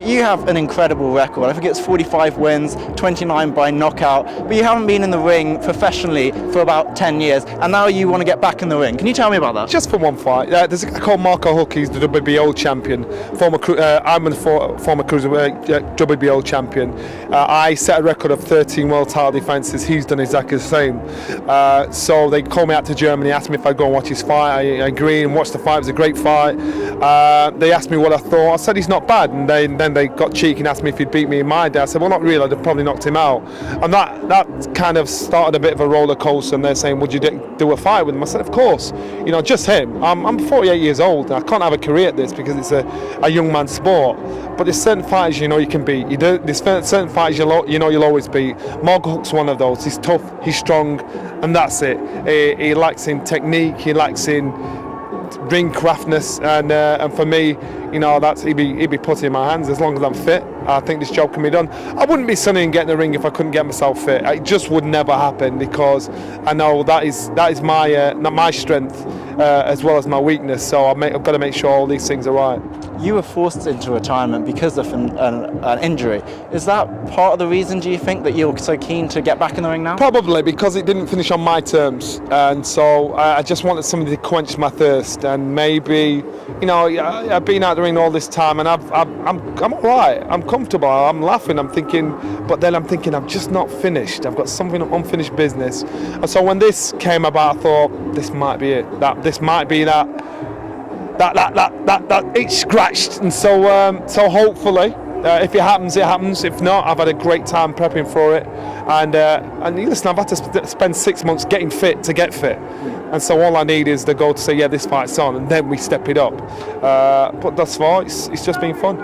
You have an incredible record. I think it's 45 wins, 29 by knockout, but you haven't been in the ring professionally for about 10 years, and now you want to get back in the ring. Can you tell me about that? Just for one fight. There's a guy called Marco Huck, he's the WBO champion. I'm a former Cruiserweight WBO champion. I set a record of 13 world title defences. He's done exactly the same. So they called me out to Germany, asked me if I'd go and watch his fight. I agreed and watched the fight. It was a great fight. They asked me what I thought. I said he's not bad, and then they got cheeky and asked me if he'd beat me in my day. I said, well, not really. I'd have probably knocked him out. And that kind of started a bit of a roller coaster. And they're saying, would you do a fight with him? I said, of course. You know, just him. I'm 48 years old. And I can't have a career at this because it's a young man's sport. But there's certain fighters you know you can beat. There's certain fighters you know you'll always beat. Marco Huck's one of those. He's tough. He's strong, and that's it. He lacks in technique. He lacks in ring craftness, and for me, you know, he'd be put in my hands as long as I'm fit. I think this job can be done. I wouldn't be sunning and getting in the ring if I couldn't get myself fit. It just would never happen because I know that is my strength as well as my weakness. So I've got to make sure all these things are right. You were forced into retirement because of an injury. Is that part of the reason, do you think, that you're so keen to get back in the ring now? Probably because it didn't finish on my terms, and so I just wanted somebody to quench my thirst. And maybe, you know, I've been out the ring all this time, and I'm all right. I'm comfortable. I'm laughing. I'm thinking, but then I'm thinking I'm just not finished. I've got something unfinished business. And so when this came about, I thought this might be it. This might be that itch scratched. And so hopefully, if it happens, it happens. If not, I've had a great time prepping for it. And listen, I've had to spend 6 months getting fit to get fit. And so all I need is the goal to say, yeah, this fight's on, and then we step it up. But thus far, it's just been fun.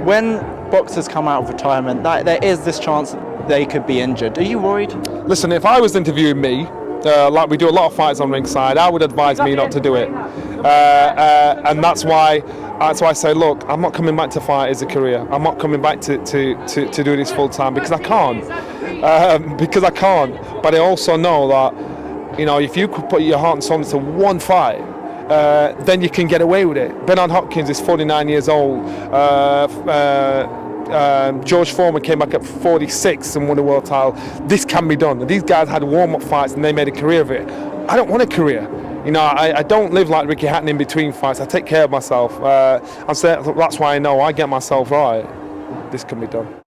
When boxers come out of retirement, there is this chance that they could be injured. Are you worried? Listen, if I was interviewing me, like we do a lot of fights on Ringside, I would advise me not to do it. And that's why I say, look, I'm not coming back to fight as a career. I'm not coming back to do this full time because I can't. But I also know that, you know, if you could put your heart and soul into one fight, then you can get away with it. Bernard Hopkins is 49 years old. George Foreman came back at 46 and won a world title. This can be done. These guys had warm-up fights and they made a career of it. I don't want a career. You know, I don't live like Ricky Hatton in between fights. I take care of myself. And so that's why I know I get myself right. This can be done.